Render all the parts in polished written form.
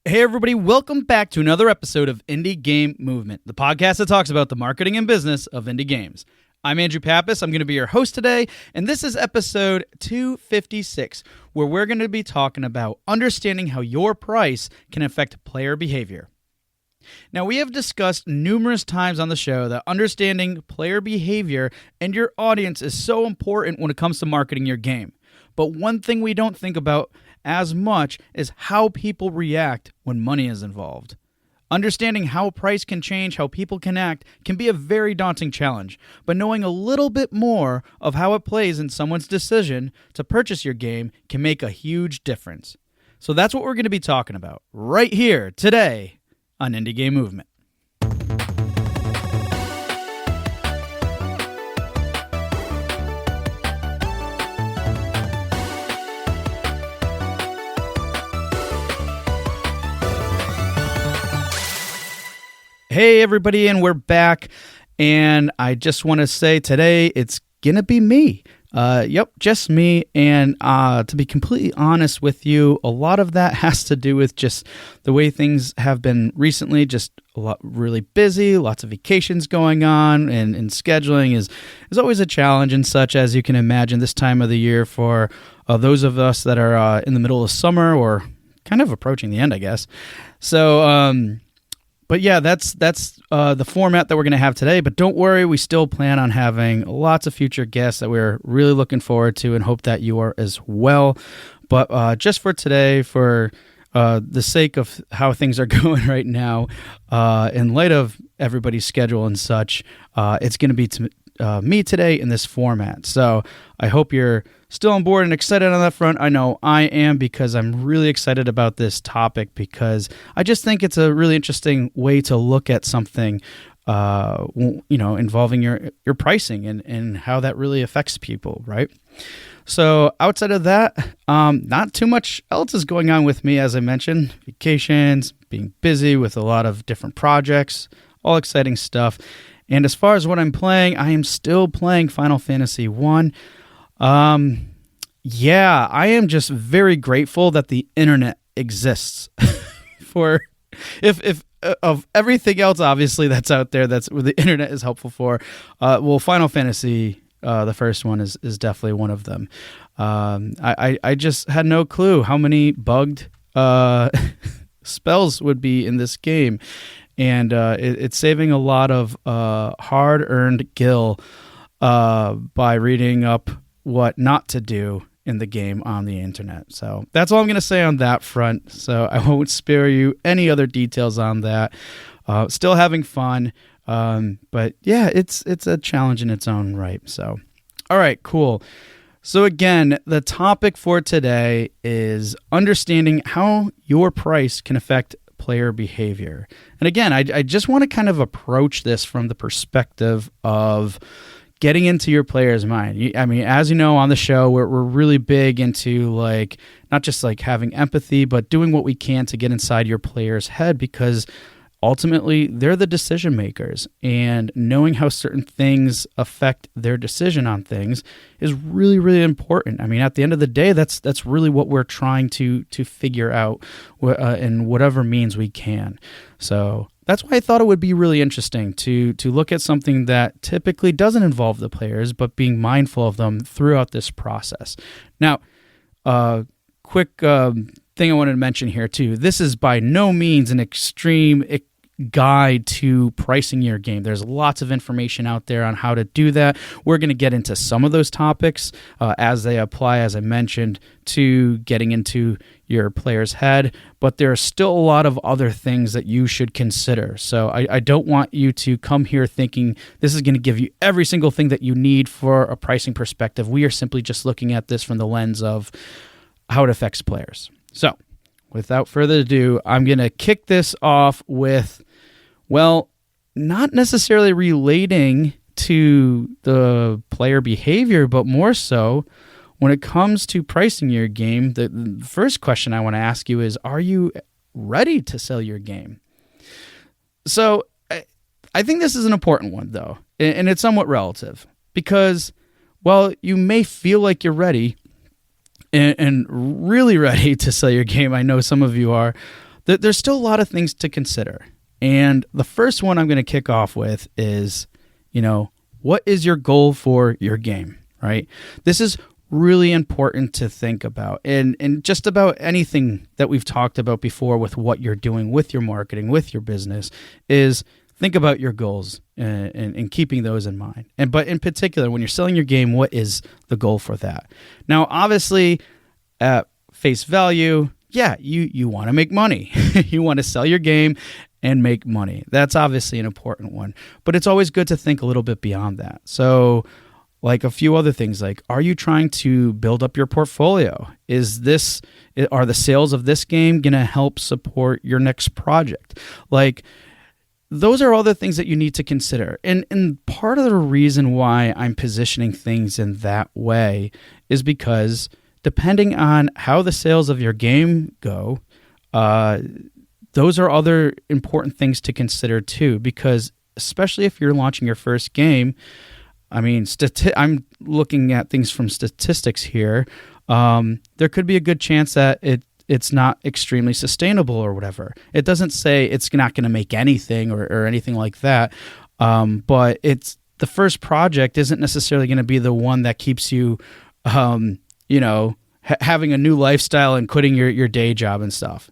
Hey everybody, welcome back to another episode of Indie Game Movement, the podcast that talks about the marketing and business of indie games. I'm Andrew Pappas, I'm going to be your host today, and this is episode 256, where we're going to be talking about understanding how your price can affect player behavior. Now, we have discussed numerous times on the show that understanding player behavior and your audience is so important when it comes to marketing your game. But one thing we don't think about as much is how people react when money is involved. Understanding how price can change how people can act can be a very daunting challenge, but knowing a little bit more of how it plays in someone's decision to purchase your game can make a huge difference. So that's what we're going to be talking about right here today on Indie Game Movement. Hey everybody, and we're back, and I just want to say today it's gonna be me. Just me, and to be completely honest with you, a lot of that has to do with just the way things have been recently, just a lot really busy, lots of vacations going on, and scheduling is always a challenge and such, as you can imagine this time of the year for those of us that are in the middle of summer or kind of approaching the end, I guess. So, but yeah, that's the format that we're going to have today. But don't worry, we still plan on having lots of future guests that we're really looking forward to and hope that you are as well. But just for today, for the sake of how things are going right now, in light of everybody's schedule and such, it's going to be me today in this format. So I hope you're still on board and excited on that front. I know I am, because I'm really excited about this topic, because I just think it's a really interesting way to look at something, involving your pricing and how that really affects people, right? So outside of that, not too much else is going on with me, as I mentioned. Vacations, being busy with a lot of different projects, all exciting stuff. And as far as what I'm playing, I am still playing Final Fantasy 1. I am just very grateful that the internet exists for if of everything else, obviously, that's out there, that's what the internet is helpful for. Final Fantasy, the first one is definitely one of them. I just had no clue how many bugged spells would be in this game. And it's saving a lot of hard-earned gil by reading up what not to do in the game on the internet. So that's all I'm going to say on that front. So I won't spare you any other details on that. Still having fun. But yeah, it's a challenge in its own right. So, all right, cool. So again, the topic for today is understanding how your price can affect player behavior. And again, I just want to kind of approach this from the perspective of getting into your player's mind. I mean, as you know, on the show, we're really big into not just having empathy, but doing what we can to get inside your player's head, because ultimately they're the decision makers, and knowing how certain things affect their decision on things is really, really important. I mean, at the end of the day, that's really what we're trying to figure out in whatever means we can. So that's why I thought it would be really interesting to look at something that typically doesn't involve the players, but being mindful of them throughout this process. Now, quick thing I wanted to mention here too. This is by no means an extreme guide to pricing your game. There's lots of information out there on how to do that. We're going to get into some of those topics as they apply, as I mentioned, to getting into your player's head, but there are still a lot of other things that you should consider. So I don't want you to come here thinking this is going to give you every single thing that you need for a pricing perspective. We are simply just looking at this from the lens of how it affects players. So without further ado, I'm going to kick this off with, not necessarily relating to the player behavior, but more so when it comes to pricing your game. The first question I want to ask you is, are you ready to sell your game? So I think this is an important one, though, and it's somewhat relative, because while you may feel like you're ready and really ready to sell your game, I know some of you are, there's still a lot of things to consider. And the first one I'm going to kick off with is, what is your goal for your game, right? This is really important to think about. And just about anything that we've talked about before with what you're doing with your marketing, with your business, is think about your goals and keeping those in mind. But in particular, when you're selling your game, what is the goal for that? Now, obviously, at face value, yeah, you want to make money. You want to sell your game and make money. That's obviously an important one. But it's always good to think a little bit beyond that. So, like a few other things, like, are you trying to build up your portfolio? Are the sales of this game going to help support your next project? Like, those are all the things that you need to consider. And part of the reason why I'm positioning things in that way is because depending on how the sales of your game go, those are other important things to consider too, because especially if you're launching your first game, I mean, I'm looking at things from statistics here. There could be a good chance that it's not extremely sustainable or whatever. It doesn't say it's not going to make anything or anything like that. But it's the first project isn't necessarily going to be the one that keeps you, having a new lifestyle and quitting your day job and stuff.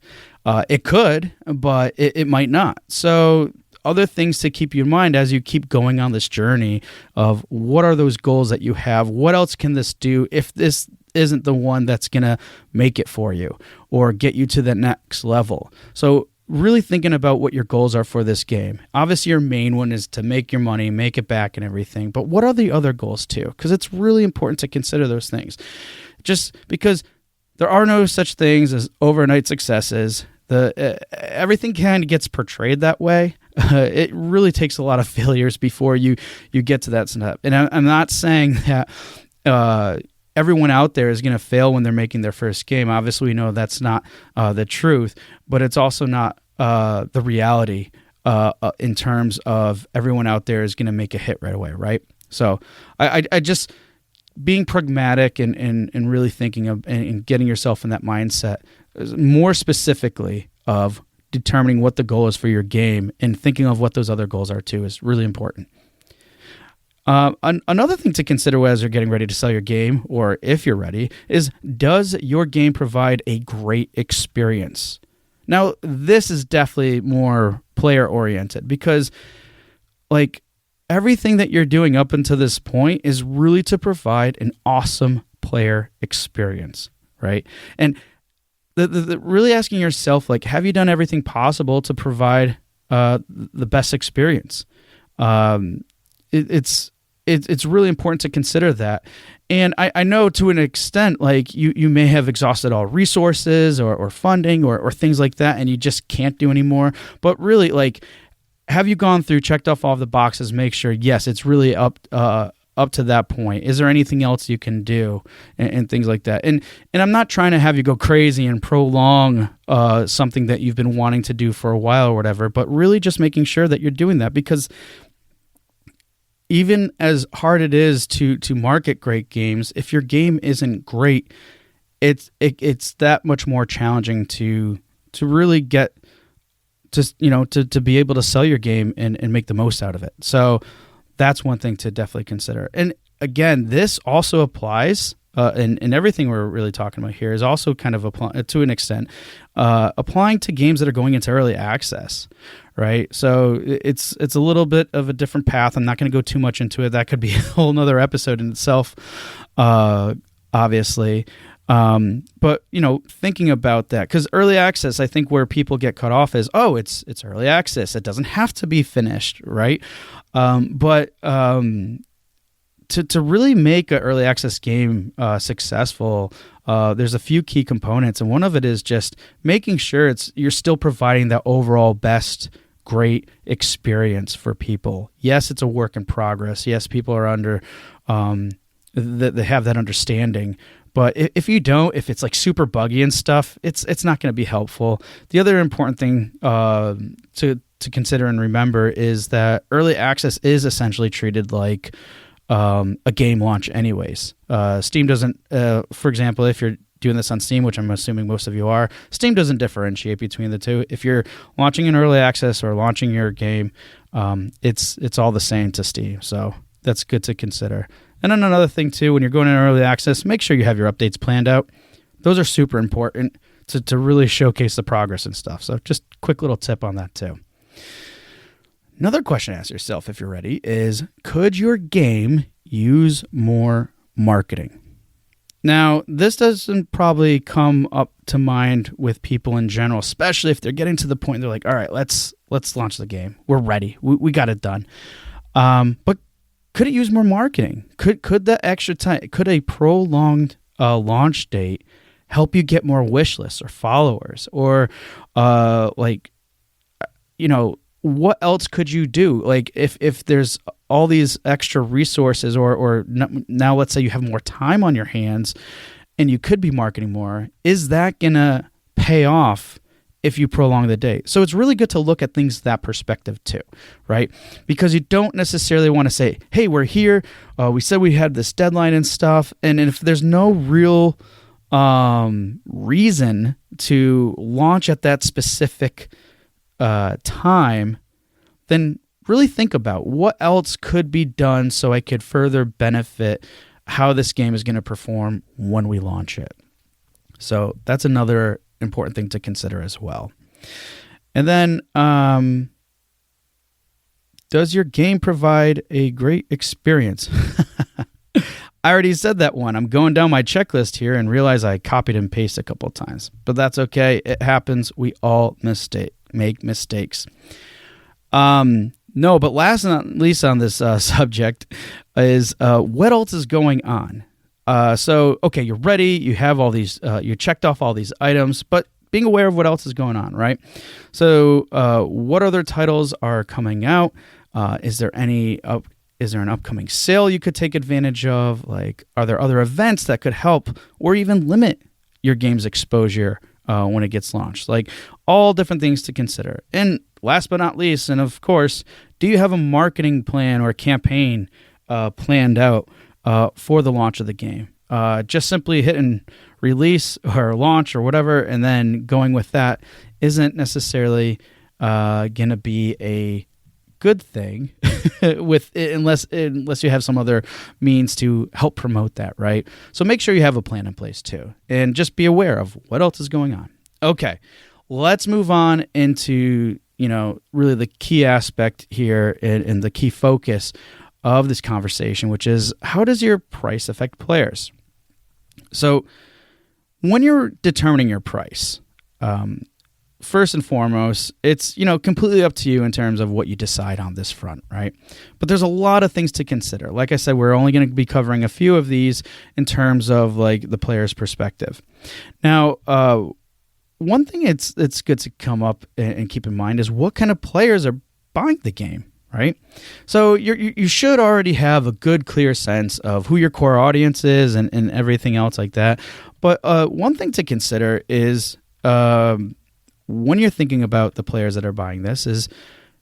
It could, but it might not. So other things to keep you in mind as you keep going on this journey of what are those goals that you have? What else can this do if this isn't the one that's going to make it for you or get you to the next level? So really thinking about what your goals are for this game. Obviously, your main one is to make your money, make it back and everything. But what are the other goals too? Because it's really important to consider those things. Just because there are no such things as overnight successes. Everything kind of gets portrayed that way. It really takes a lot of failures before you get to that step. And I'm not saying that everyone out there is going to fail when they're making their first game. Obviously, we know that's not the truth, but it's also not the reality in terms of everyone out there is going to make a hit right away, right? So I just being pragmatic and really thinking of and getting yourself in that mindset, more specifically of determining what the goal is for your game and thinking of what those other goals are too is really important. Another thing to consider as you're getting ready to sell your game, or if you're ready, is does your game provide a great experience? Now, this is definitely more player-oriented because, like, everything that you're doing up until this point is really to provide an awesome player experience, right? And the really asking yourself, like, have you done everything possible to provide the best experience? It's really important to consider that. And I know to an extent, like, you may have exhausted all resources or funding or things like that, and you just can't do anymore. But really, like, have you gone through, checked off all the boxes, make sure, yes, it's really up to that point? Is there anything else you can do and things like that? And I'm not trying to have you go crazy and prolong something that you've been wanting to do for a while or whatever, but really just making sure that you're doing that, because even as hard it is to market great games, if your game isn't great, it's that much more challenging to really get to be able to sell your game and make the most out of it. So that's one thing to definitely consider. And again, this also applies, and everything we're really talking about here is also kind of to an extent applying to games that are going into early access, right? So it's a little bit of a different path. I'm not going to go too much into it. That could be a whole nother episode in itself, obviously. But thinking about that, because early access, I think where people get cut off is, it's early access. It doesn't have to be finished, right? But to really make an early access game successful, there's a few key components, and one of it is just making sure you're still providing that overall best, great experience for people. Yes, it's a work in progress. Yes, people are under they have that understanding. But if it's like super buggy and stuff, it's not going to be helpful. The other important thing to consider and remember is that early access is essentially treated like a game launch anyways. Steam doesn't, for example, if you're doing this on Steam, which I'm assuming most of you are, Steam doesn't differentiate between the two. If you're launching in early access or launching your game, it's all the same to Steam. So that's good to consider. And then another thing too, when you're going in early access, make sure you have your updates planned out. Those are super important to really showcase the progress and stuff. So just quick little tip on that too. Another question to ask yourself, if you're ready, is could your game use more marketing? Now, this doesn't probably come up to mind with people in general, especially if they're getting to the point they're like, all right, let's launch the game. We're ready. We got it done. But could it use more marketing? Could the extra time, could a prolonged launch date help you get more wish lists or followers? Or what else could you do? Like if there's all these extra resources or now let's say you have more time on your hands and you could be marketing more, is that going to pay off if you prolong the date? So it's really good to look at things that perspective too, right? Because you don't necessarily want to say, hey, we're here. We said we had this deadline and stuff. And if there's no real reason to launch at that specific time, then really think about what else could be done so I could further benefit how this game is going to perform when we launch it. So that's another important thing to consider as well. And then, does your game provide a great experience? I already said that one. I'm going down my checklist here and realize I copied and pasted a couple of times, but that's okay. It happens. We all make mistakes. No, but last but not least on this subject is what else is going on? So, okay, you're ready. You have all these, you checked off all these items, but being aware of what else is going on, right? So what other titles are coming out? Is there an upcoming sale you could take advantage of? Like, are there other events that could help or even limit your game's exposure when it gets launched? Like, all different things to consider. And last but not least, and of course, do you have a marketing plan or a campaign planned out for the launch of the game? Just simply hitting release or launch or whatever, and then going with that isn't necessarily going to be a good thing unless you have some other means to help promote that, right? So make sure you have a plan in place too, and just be aware of what else is going on. Okay, let's move on into really the key aspect here and the key focus of this conversation, which is how does your price affect players? So when you're determining your price, first and foremost, it's completely up to you in terms of what you decide on this front, right? But there's a lot of things to consider. Like I said, we're only going to be covering a few of these in terms of like the player's perspective. Now, one thing it's good to come up and keep in mind is what kind of players are buying the game, right? So you should already have a good, clear sense of who your core audience is and everything else like that. But one thing to consider is when you're thinking about the players that are buying this is,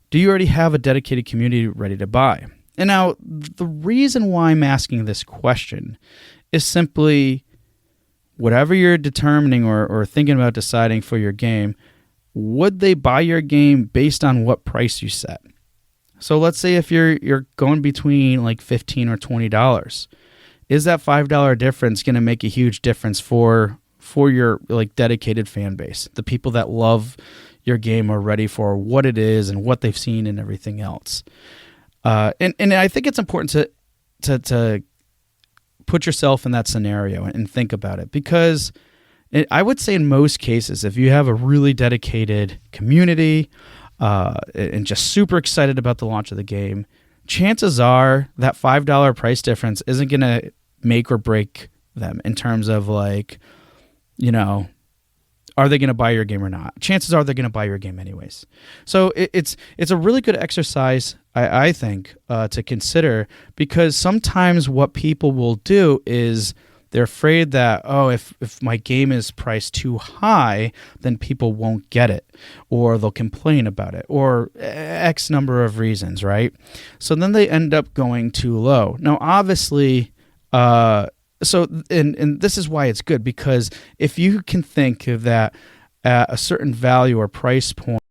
do you already have a dedicated community ready to buy? And now the reason why I'm asking this question is simply whatever you're determining or thinking about deciding for your game, would they buy your game based on what price you set? So let's say if you're going between like $15 or $20, is that $5 difference going to make a huge difference for your like dedicated fan base, the people that love your game are ready for what it is and what they've seen and everything else? And I think it's important to put yourself in that scenario and think about it, because I would say in most cases, if you have a really dedicated community and just super excited about the launch of the game, chances are that $5 price difference isn't going to make or break them in terms of like, are they going to buy your game or not? Chances are they're going to buy your game anyways. So it's a really good exercise, I think, to consider, because sometimes what people will do is they're afraid that, if my game is priced too high, then people won't get it, or they'll complain about it, or X number of reasons, right? So then they end up going too low. Now, obviously, So, and this is why it's good, because if you can think that at a certain value or price point,